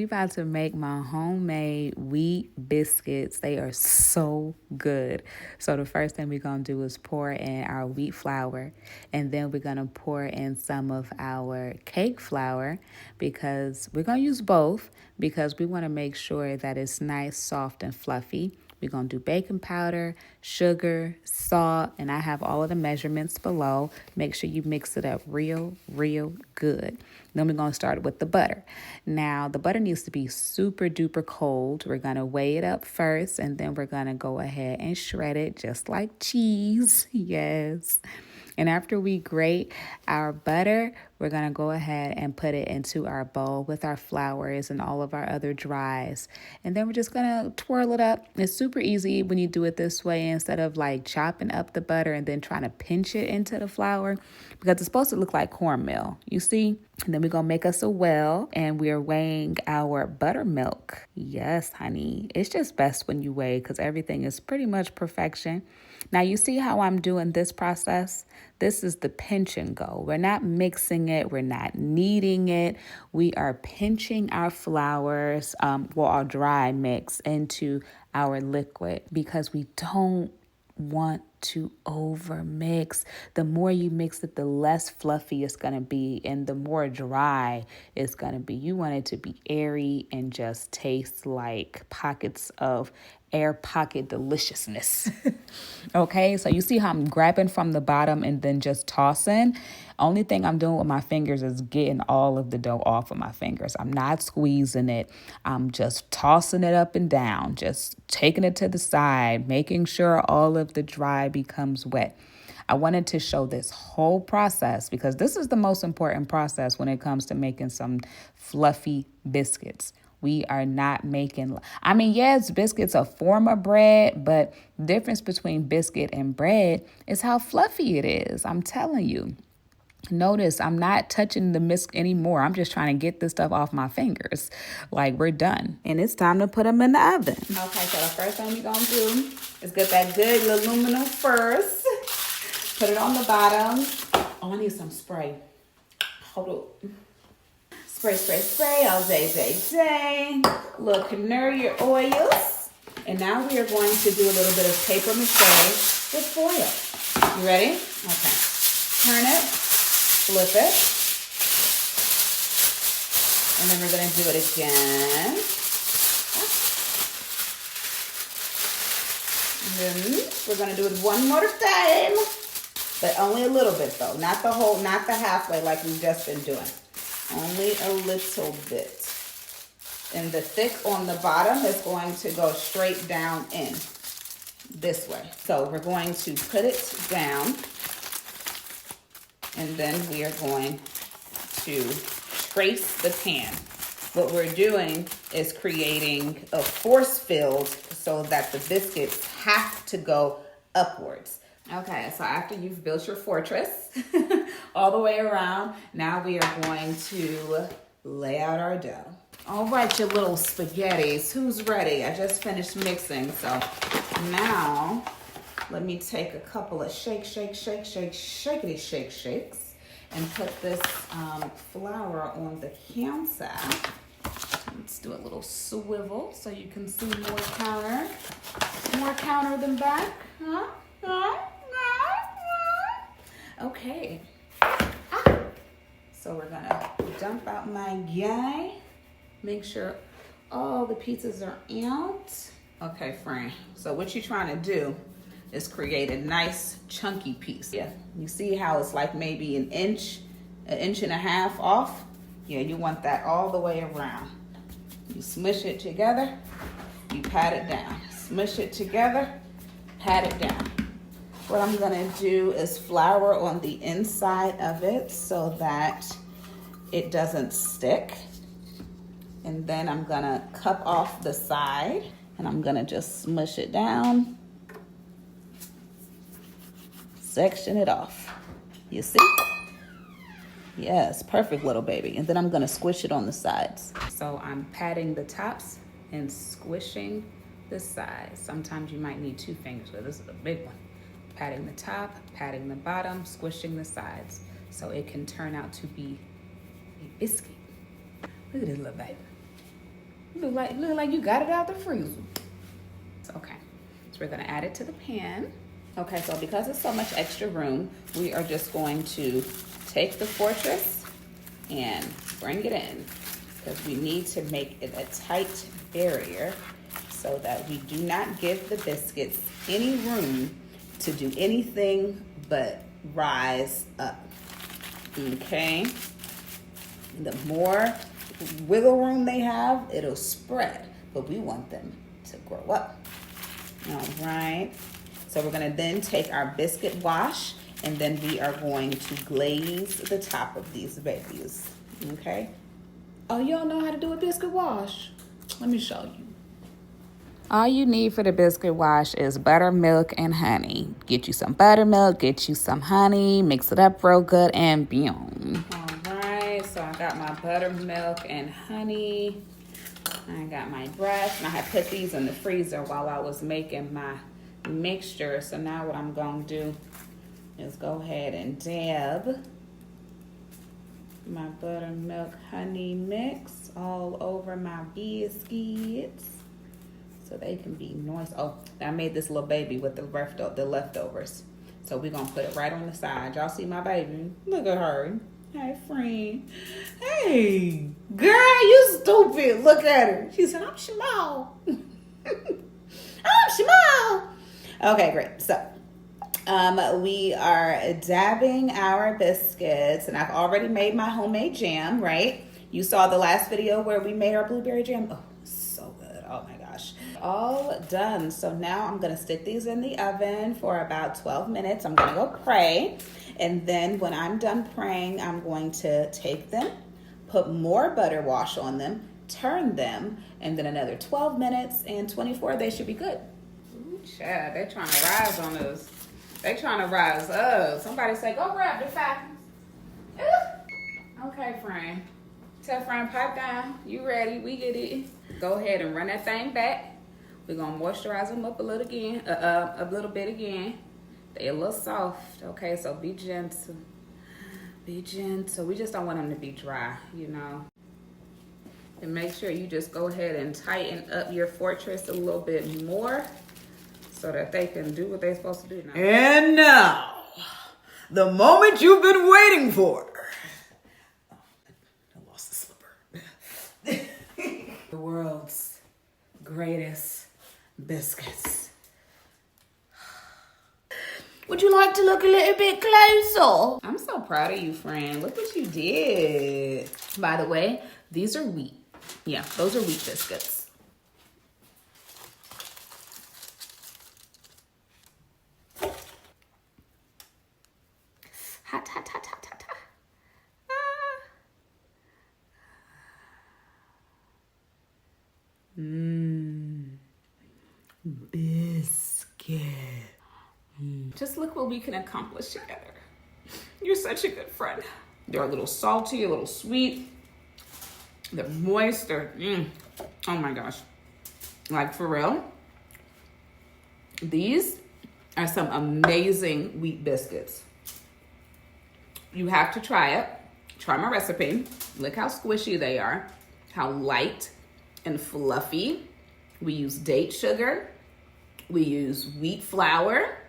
we about to make my homemade wheat biscuits. They are so good. So the first thing we're going to do is pour in our wheat flour, and then we're going to pour in some of our cake flour because we're going to use both because we want to make sure that it's nice, soft, and fluffy. We're going to do baking powder, sugar, salt, and I have all of the measurements below. Make sure you mix it up real good. Then we're going to start with the butter. Now, the butter needs to be super duper cold. We're going to weigh it up first, and then we're going to go ahead and shred it just like cheese. Yes. And after we grate our butter, we're going to go ahead and put it into our bowl with our flours and all of our other dries. And then we're just going to twirl it up. It's super easy when you do it this way instead of like chopping up the butter and then trying to pinch it into the flour because it's supposed to look like cornmeal, you see? And then we're going to make us a well, and we're weighing our buttermilk. Yes, honey. It's just best when you weigh because everything is pretty much perfection. Now, you see how I'm doing this process? This is the pinch and go. We're not mixing it. We're not kneading it. We are pinching our flours, our dry mix into our liquid because we don't want to over mix. The more you mix it, the less fluffy it's going to be, and the more dry it's going to be. You want it to be airy and just taste like pockets of air pocket deliciousness. Okay, so you see how I'm grabbing from the bottom and then just tossing. Only thing I'm doing with my fingers is getting all of the dough off of my fingers. I'm not squeezing it. I'm just tossing it up and down, just taking it to the side, making sure all of the dry becomes wet. I wanted to show this whole process because this is the most important process when it comes to making some fluffy biscuits. We are not making, yes, biscuits are a form of bread, but the difference between biscuit and bread is how fluffy it is. I'm telling you. Notice I'm not touching the biscuit anymore. I'm just trying to get this stuff off my fingers. Like, we're done. And it's time to put them in the oven. Okay, so the first thing we're going to do is get that good aluminum first. Put it on the bottom. Oh, I need some spray. Hold up. Spray all day. Little canary oils. And now we are going to do a little bit of paper mache with foil. You ready? Okay. Turn it, flip it. And then we're going to do it again. And then we're going to do it one more time. But only a little bit though. Not the whole, not the halfway like we've just been doing. Only a little bit. And the thick on the bottom is going to go straight down in this way. So we're going to put it down, and then we are going to trace the pan. What we're doing is creating a force field so that the biscuits have to go upwards. Okay, so after you've built your fortress all the way around, now we are going to lay out our dough. All right, your little spaghettis, who's ready? I just finished mixing, so now let me take a couple of shakes and put this flour on the counter. Let's do a little swivel so you can see more counter. More counter than back, huh? Okay. So we're gonna dump out my guy. Make sure all the pieces are out. Okay, friend. So what you're trying to do is create a nice chunky piece. Yeah. You see how it's like maybe an inch and a half off? Yeah, you want that all the way around. You smush it together, you pat it down. Smush it together, pat it down. What I'm gonna do is flour on the inside of it so that it doesn't stick. And then I'm gonna cup off the side and I'm gonna just smush it down. Section it off. You see? Yes, perfect little baby. And then I'm gonna squish it on the sides. So I'm patting the tops and squishing the sides. Sometimes you might need 2 fingers, but this is a big one. Patting the top, patting the bottom, squishing the sides so it can turn out to be a biscuit. Look at this little baby. Look like you got it out the freezer. Okay, so we're gonna add it to the pan. Okay, so because it's so much extra room, we are just going to take the fortress and bring it in, because we need to make it a tight barrier so that we do not give the biscuits any room to do anything but rise up. Okay, the more wiggle room they have, it'll spread, but we want them to grow up. All right, so we're gonna then take our biscuit wash, and then we are going to glaze the top of these babies. Okay, oh, you don't know how to do a biscuit wash? Let me show you. All you need for the biscuit wash is buttermilk and honey. Get you some buttermilk, get you some honey, mix it up real good, and boom. All right, so I got my buttermilk and honey. I got my brush, and I had put these in the freezer while I was making my mixture. So now what I'm gonna do is go ahead and dab my buttermilk honey mix all over my biscuits, so they can be nice. Oh, I made this little baby with the leftovers. So we're going to put it right on the side. Y'all see my baby? Look at her. Hey, friend. Hey, girl, you stupid. Look at her. She said, I'm small. I'm small. Okay, great. So we are dabbing our biscuits, and I've already made my homemade jam, right? You saw the last video where we made our blueberry jam. Oh, so good. Oh my gosh. All done. So now I'm gonna stick these in the oven for about 12 minutes. I'm gonna go pray. And then when I'm done praying, I'm going to take them, put more butter wash on them, turn them, and then another 12 minutes, and 24, they should be good. Ooh, child, they're trying to rise on us. They trying to rise up. Somebody say, go grab the fattens. Okay, friend. Tell friend, pipe down. You ready? We get it. Go ahead and run that thing back. We're gonna moisturize them up a little bit again. They're a little soft. Okay, so be gentle. Be gentle. We just don't want them to be dry, you know. And make sure you just go ahead and tighten up your fortress a little bit more, so that they can do what they're supposed to do now. And now, the moment you've been waiting for. Oh, I lost the slipper. The world's greatest biscuits. Would you like to look a little bit closer? I'm so proud of you, friend. Look what you did. By the way, these are wheat. Yeah, those are wheat biscuits. Hot, hot, hot, hot, hot, hot. Biscuit. Just look what we can accomplish together. You're such a good friend. They're a little salty, a little sweet. They're moist. Oh my gosh. Like, for real. These are some amazing wheat biscuits. You have to try it. Try my recipe. Look how squishy they are, how light and fluffy. We use date sugar. We use wheat flour.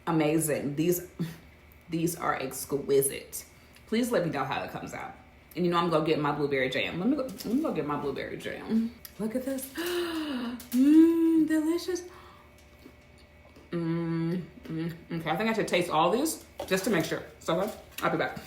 Amazing. These are exquisite. Please let me know how it comes out. And you know I'm gonna get my blueberry jam. Let me go get my blueberry jam. Look at this. Delicious. Okay, I think I should taste all these just to make sure. So I'll be back.